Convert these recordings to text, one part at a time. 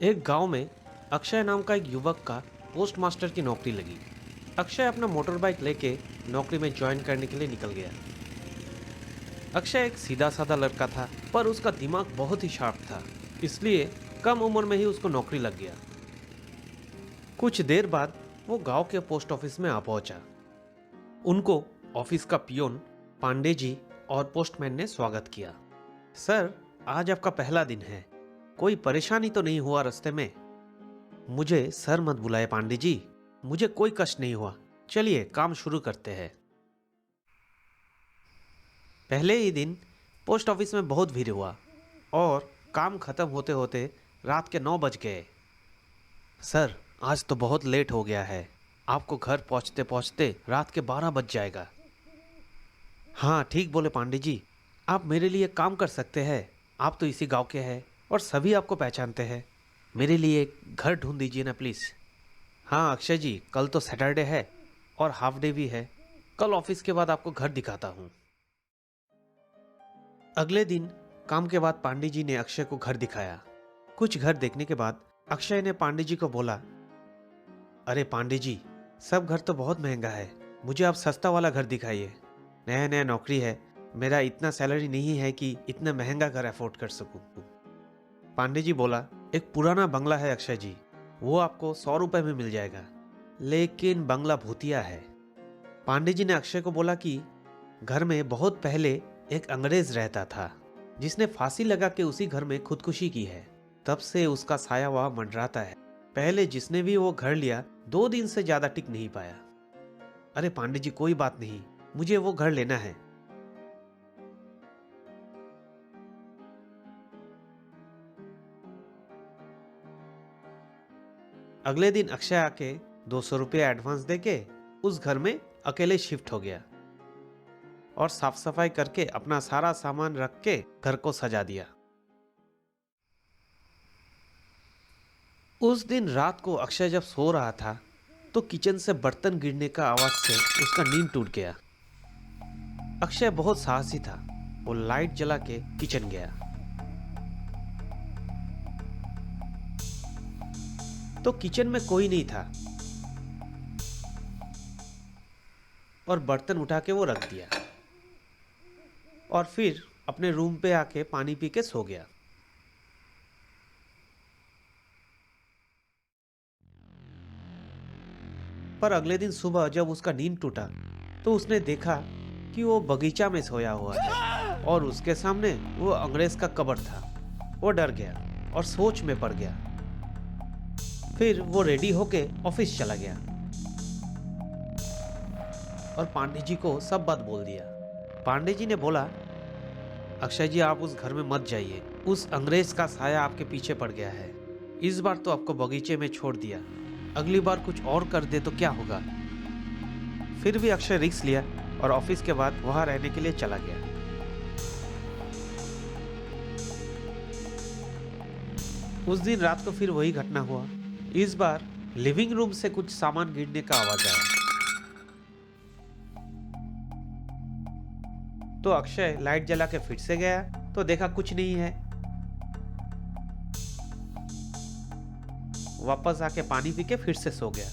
एक गांव में अक्षय नाम का एक युवक का पोस्ट मास्टर की नौकरी लगी। अक्षय अपना मोटर बाइक लेके नौकरी में ज्वाइन करने के लिए निकल गया। अक्षय एक सीधा साधा लड़का था, पर उसका दिमाग बहुत ही शार्प था, इसलिए कम उम्र में ही उसको नौकरी लग गया। कुछ देर बाद वो गांव के पोस्ट ऑफिस में आ पहुंचा। उनको ऑफिस का पियोन पांडे जी और पोस्टमैन ने स्वागत किया। सर, आज आपका पहला दिन है, कोई परेशानी तो नहीं हुआ रास्ते में? मुझे सर मत बुलाए पांडे जी, मुझे कोई कष्ट नहीं हुआ। चलिए काम शुरू करते हैं। पहले ही दिन पोस्ट ऑफिस में बहुत भीड़ हुआ और काम खत्म होते होते रात के 9 बज गए। सर, आज तो बहुत लेट हो गया है, आपको घर पहुंचते पहुंचते रात के 12 बज जाएगा। हाँ ठीक बोले पांडे जी, आप मेरे लिए काम कर सकते हैं। आप तो इसी गांव के हैं और सभी आपको पहचानते हैं। मेरे लिए एक घर ढूंढ दीजिए ना प्लीज़। हाँ अक्षय जी, कल तो सैटरडे है और हाफ डे भी है। कल ऑफिस के बाद आपको घर दिखाता हूँ। अगले दिन काम के बाद पांडे जी ने अक्षय को घर दिखाया। कुछ घर देखने के बाद अक्षय ने पांडे जी को बोला, अरे पांडे जी, सब घर तो बहुत महंगा है, मुझे आप सस्ता वाला घर दिखाइए। नया नया नौकरी है, मेरा इतना सैलरी नहीं है कि इतना महंगा घर अफोर्ड कर सकूं। पांडे जी बोला, एक पुराना बंगला है अक्षय जी, वो आपको 100 रुपए में मिल जाएगा, लेकिन बंगला भूतिया है। पांडे जी ने अक्षय को बोला कि घर में बहुत पहले एक अंग्रेज रहता था, जिसने फांसी लगा के उसी घर में खुदकुशी की है। तब से उसका साया वहां मंडराता है। पहले जिसने भी वो घर लिया 2 दिन से ज्यादा टिक नहीं पाया। अरे पांडे जी कोई बात नहीं, मुझे वो घर लेना है। अगले दिन अक्षय आके 200 रुपये एडवांस देके उस घर में अकेले शिफ्ट हो गया और साफ सफाई करके अपना सारा सामान रख के घर को सजा दिया। उस दिन रात को अक्षय जब सो रहा था तो किचन से बर्तन गिरने का आवाज से उसका नींद टूट गया। अक्षय बहुत साहसी था, वो लाइट जला के किचन गया तो किचन में कोई नहीं था और बर्तन उठा के वो रख दिया और फिर अपने रूम पे आके पानी पी के सो गया। पर अगले दिन सुबह जब उसका नींद टूटा तो उसने देखा कि वो बगीचा में सोया हुआ है और उसके सामने वो अंग्रेज का कब्र था। वो डर गया और सोच में पड़ गया। फिर वो रेडी होके ऑफिस चला गया और पांडे जी को सब बात बोल दिया। पांडे जी ने बोला, अक्षय जी आप उस घर में मत जाइए, उस अंग्रेज का साया आपके पीछे पड़ गया है। इस बार तो आपको बगीचे में छोड़ दिया, अगली बार कुछ और कर दे तो क्या होगा। फिर भी अक्षय रिस्क लिया और ऑफिस के बाद वहां रहने के लिए चला गया। उस दिन रात को फिर वही घटना हुआ। इस बार लिविंग रूम से कुछ सामान गिरने का आवाज आया तो अक्षय लाइट जला के फिर से गया तो देखा कुछ नहीं है। वापस आके पानी पी के फिर से सो गया।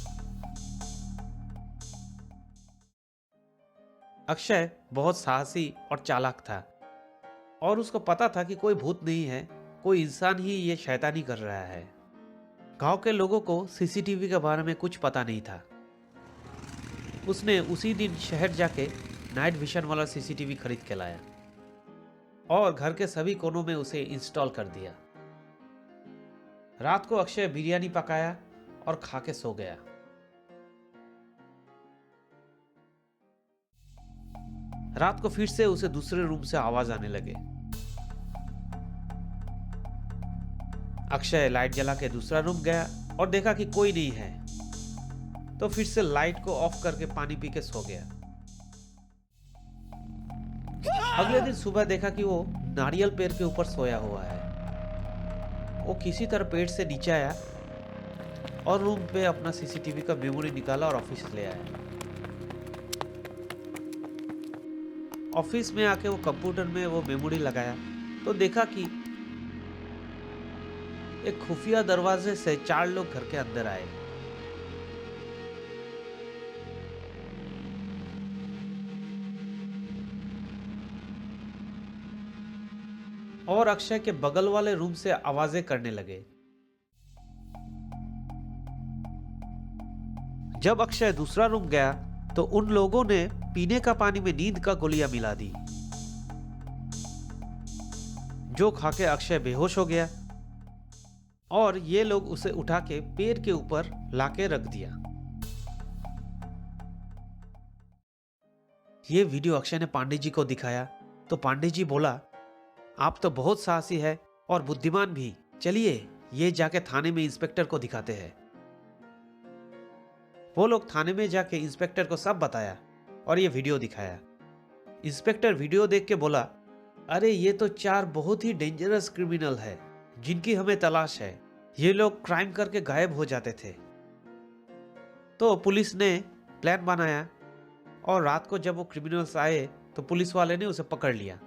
अक्षय बहुत साहसी और चालाक था और उसको पता था कि कोई भूत नहीं है, कोई इंसान ही ये शैतानी कर रहा है। गांव के लोगों को सीसीटीवी के बारे में कुछ पता नहीं था। उसने उसी दिन शहर जाके नाइट विजन वाला सीसीटीवी खरीद के लाया और घर के सभी कोनों में उसे इंस्टॉल कर दिया। रात को अक्षय बिरयानी पकाया और खा के सो गया। रात को फिर से उसे दूसरे रूम से आवाज आने लगे। अक्षय लाइट जला के दूसरा रूम गया और देखा कि कोई नहीं है तो फिर से लाइट को ऑफ करके पानी पी के सो गया। अगले दिन सुबह देखा कि वो नारियल पेड़ के ऊपर सोया हुआ है। वो किसी तरह पेड़ से नीचे आया और रूम पे अपना सीसीटीवी का मेमोरी निकाला और ऑफिस ले आया। ऑफिस में आके वो कंप्यूटर में वो मेमोरी लगाया तो देखा कि एक खुफिया दरवाजे से 4 लोग घर के अंदर आए। और अक्षय के बगल वाले रूम से आवाजें करने लगे। जब अक्षय दूसरा रूम गया तो उन लोगों ने पीने का पानी में नींद का गोलियां मिला दी, जो खा के अक्षय बेहोश हो गया और ये लोग उसे उठा के पेड़ के ऊपर लाके रख दिया। ये वीडियो अक्षय ने पांडे जी को दिखाया तो पांडे जी बोला, आप तो बहुत साहसी है और बुद्धिमान भी। चलिए ये जाके थाने में इंस्पेक्टर को दिखाते हैं। वो लोग थाने में जाके इंस्पेक्टर को सब बताया और ये वीडियो दिखाया। इंस्पेक्टर वीडियो देख के बोला, अरे ये तो 4 बहुत ही डेंजरस क्रिमिनल है जिनकी हमें तलाश है। ये लोग क्राइम करके गायब हो जाते थे। तो पुलिस ने प्लान बनाया और रात को जब वो क्रिमिनल्स आए तो पुलिस वाले ने उसे पकड़ लिया।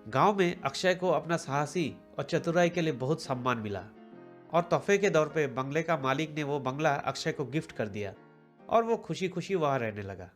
गांव में अक्षय को अपना साहसी और चतुराई के लिए बहुत सम्मान मिला और तोहफे के तौर पे बंगले का मालिक ने वो बंगला अक्षय को गिफ्ट कर दिया और वो खुशी खुशी वहां रहने लगा।